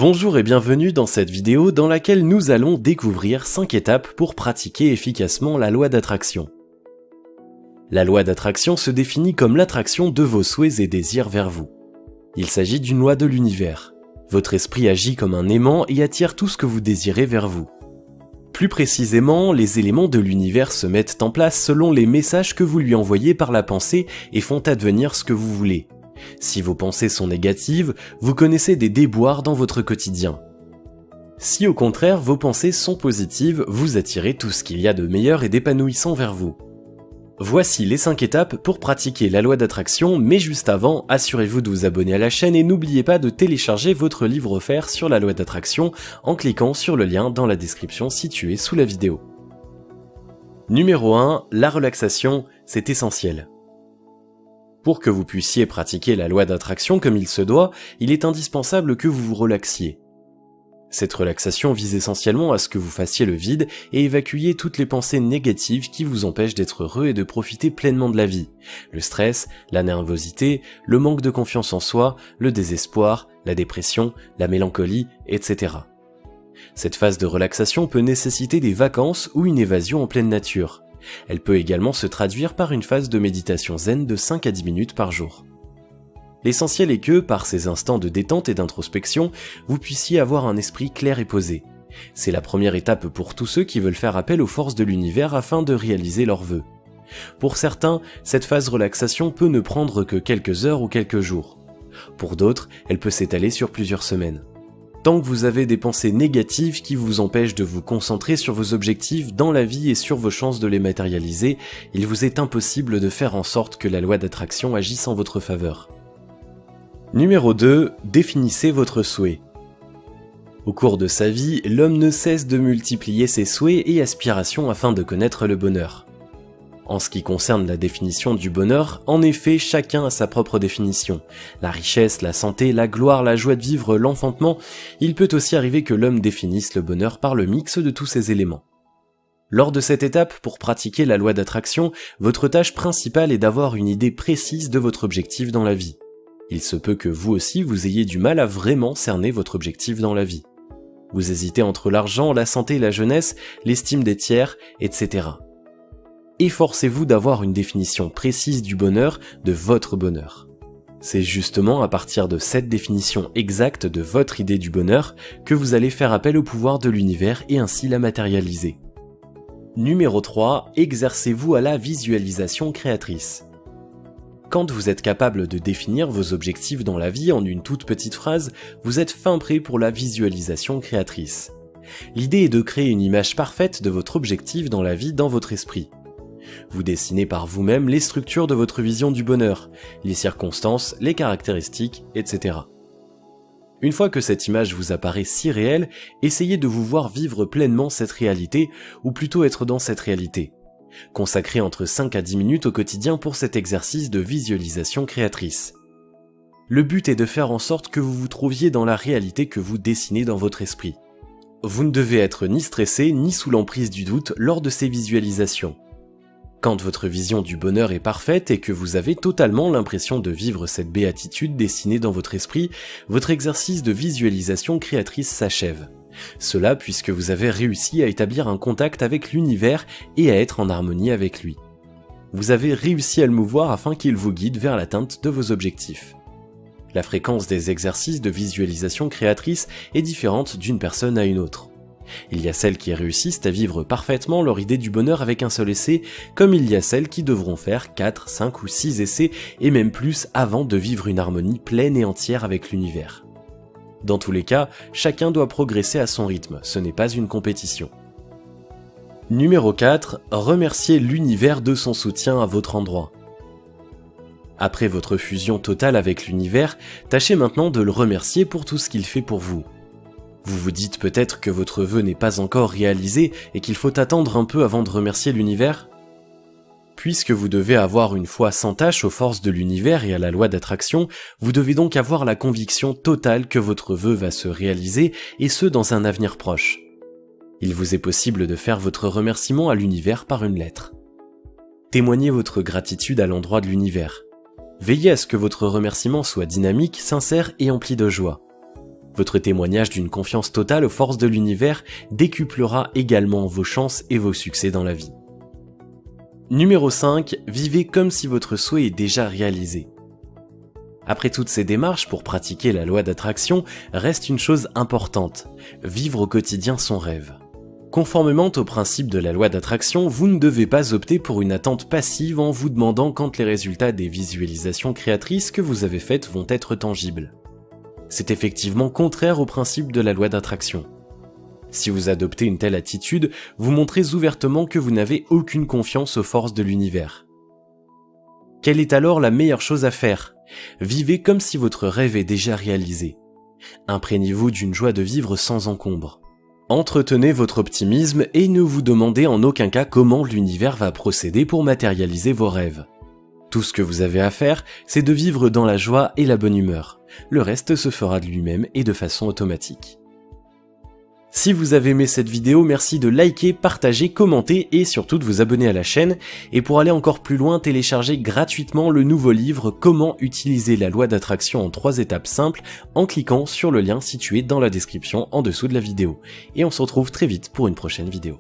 Bonjour et bienvenue dans cette vidéo dans laquelle nous allons découvrir 5 étapes pour pratiquer efficacement la loi d'attraction. La loi d'attraction se définit comme l'attraction de vos souhaits et désirs vers vous. Il s'agit d'une loi de l'univers. Votre esprit agit comme un aimant et attire tout ce que vous désirez vers vous. Plus précisément, les éléments de l'univers se mettent en place selon les messages que vous lui envoyez par la pensée et font advenir ce que vous voulez. Si vos pensées sont négatives, vous connaissez des déboires dans votre quotidien. Si au contraire vos pensées sont positives, vous attirez tout ce qu'il y a de meilleur et d'épanouissant vers vous. Voici les 5 étapes pour pratiquer la loi d'attraction, mais juste avant, assurez-vous de vous abonner à la chaîne et n'oubliez pas de télécharger votre livre offert sur la loi d'attraction en cliquant sur le lien dans la description située sous la vidéo. Numéro 1. La relaxation, c'est essentiel. Pour que vous puissiez pratiquer la loi d'attraction comme il se doit, il est indispensable que vous vous relaxiez. Cette relaxation vise essentiellement à ce que vous fassiez le vide et évacuiez toutes les pensées négatives qui vous empêchent d'être heureux et de profiter pleinement de la vie. Le stress, la nervosité, le manque de confiance en soi, le désespoir, la dépression, la mélancolie, etc. Cette phase de relaxation peut nécessiter des vacances ou une évasion en pleine nature. Elle peut également se traduire par une phase de méditation zen de 5 à 10 minutes par jour. L'essentiel est que, par ces instants de détente et d'introspection, vous puissiez avoir un esprit clair et posé. C'est la première étape pour tous ceux qui veulent faire appel aux forces de l'univers afin de réaliser leurs vœux. Pour certains, cette phase relaxation peut ne prendre que quelques heures ou quelques jours. Pour d'autres, elle peut s'étaler sur plusieurs semaines. Tant que vous avez des pensées négatives qui vous empêchent de vous concentrer sur vos objectifs dans la vie et sur vos chances de les matérialiser, il vous est impossible de faire en sorte que la loi d'attraction agisse en votre faveur. Numéro 2. Définissez votre souhait. Au cours de sa vie, l'homme ne cesse de multiplier ses souhaits et aspirations afin de connaître le bonheur. En ce qui concerne la définition du bonheur, en effet, chacun a sa propre définition. La richesse, la santé, la gloire, la joie de vivre, l'enfantement, il peut aussi arriver que l'homme définisse le bonheur par le mix de tous ces éléments. Lors de cette étape, pour pratiquer la loi d'attraction, votre tâche principale est d'avoir une idée précise de votre objectif dans la vie. Il se peut que vous aussi vous ayez du mal à vraiment cerner votre objectif dans la vie. Vous hésitez entre l'argent, la santé, la jeunesse, l'estime des tiers, etc. Efforcez-vous d'avoir une définition précise du bonheur, de votre bonheur. C'est justement à partir de cette définition exacte de votre idée du bonheur que vous allez faire appel au pouvoir de l'univers et ainsi la matérialiser. Numéro 3. Exercez-vous à la visualisation créatrice. Quand vous êtes capable de définir vos objectifs dans la vie en une toute petite phrase, vous êtes fin prêt pour la visualisation créatrice. L'idée est de créer une image parfaite de votre objectif dans la vie dans votre esprit. Vous dessinez par vous-même les structures de votre vision du bonheur, les circonstances, les caractéristiques, etc. Une fois que cette image vous apparaît si réelle, essayez de vous voir vivre pleinement cette réalité, ou plutôt être dans cette réalité. Consacrez entre 5 à 10 minutes au quotidien pour cet exercice de visualisation créatrice. Le but est de faire en sorte que vous vous trouviez dans la réalité que vous dessinez dans votre esprit. Vous ne devez être ni stressé ni sous l'emprise du doute lors de ces visualisations. Quand votre vision du bonheur est parfaite et que vous avez totalement l'impression de vivre cette béatitude dessinée dans votre esprit, votre exercice de visualisation créatrice s'achève. Cela puisque vous avez réussi à établir un contact avec l'univers et à être en harmonie avec lui. Vous avez réussi à le mouvoir afin qu'il vous guide vers l'atteinte de vos objectifs. La fréquence des exercices de visualisation créatrice est différente d'une personne à une autre. Il y a celles qui réussissent à vivre parfaitement leur idée du bonheur avec un seul essai, comme il y a celles qui devront faire 4, 5 ou 6 essais et même plus avant de vivre une harmonie pleine et entière avec l'univers. Dans tous les cas, chacun doit progresser à son rythme, ce n'est pas une compétition. Numéro 4. Remerciez l'univers de son soutien à votre endroit. Après votre fusion totale avec l'univers, tâchez maintenant de le remercier pour tout ce qu'il fait pour vous. Vous vous dites peut-être que votre vœu n'est pas encore réalisé et qu'il faut attendre un peu avant de remercier l'univers ? Puisque vous devez avoir une foi sans tache aux forces de l'univers et à la loi d'attraction, vous devez donc avoir la conviction totale que votre vœu va se réaliser et ce dans un avenir proche. Il vous est possible de faire votre remerciement à l'univers par une lettre. Témoignez votre gratitude à l'endroit de l'univers. Veillez à ce que votre remerciement soit dynamique, sincère et empli de joie. Votre témoignage d'une confiance totale aux forces de l'univers décuplera également vos chances et vos succès dans la vie. Numéro 5. Vivez comme si votre souhait est déjà réalisé. Après toutes ces démarches pour pratiquer la loi d'attraction, reste une chose importante, vivre au quotidien son rêve. Conformément au principe de la loi d'attraction, vous ne devez pas opter pour une attente passive en vous demandant quand les résultats des visualisations créatrices que vous avez faites vont être tangibles. C'est effectivement contraire au principe de la loi d'attraction. Si vous adoptez une telle attitude, vous montrez ouvertement que vous n'avez aucune confiance aux forces de l'univers. Quelle est alors la meilleure chose à faire ? Vivez comme si votre rêve est déjà réalisé. Imprégnez-vous d'une joie de vivre sans encombre. Entretenez votre optimisme et ne vous demandez en aucun cas comment l'univers va procéder pour matérialiser vos rêves. Tout ce que vous avez à faire, c'est de vivre dans la joie et la bonne humeur. Le reste se fera de lui-même et de façon automatique. Si vous avez aimé cette vidéo, merci de liker, partager, commenter et surtout de vous abonner à la chaîne. Et pour aller encore plus loin, téléchargez gratuitement le nouveau livre « Comment utiliser la loi d'attraction en 3 étapes simples » en cliquant sur le lien situé dans la description en dessous de la vidéo. Et on se retrouve très vite pour une prochaine vidéo.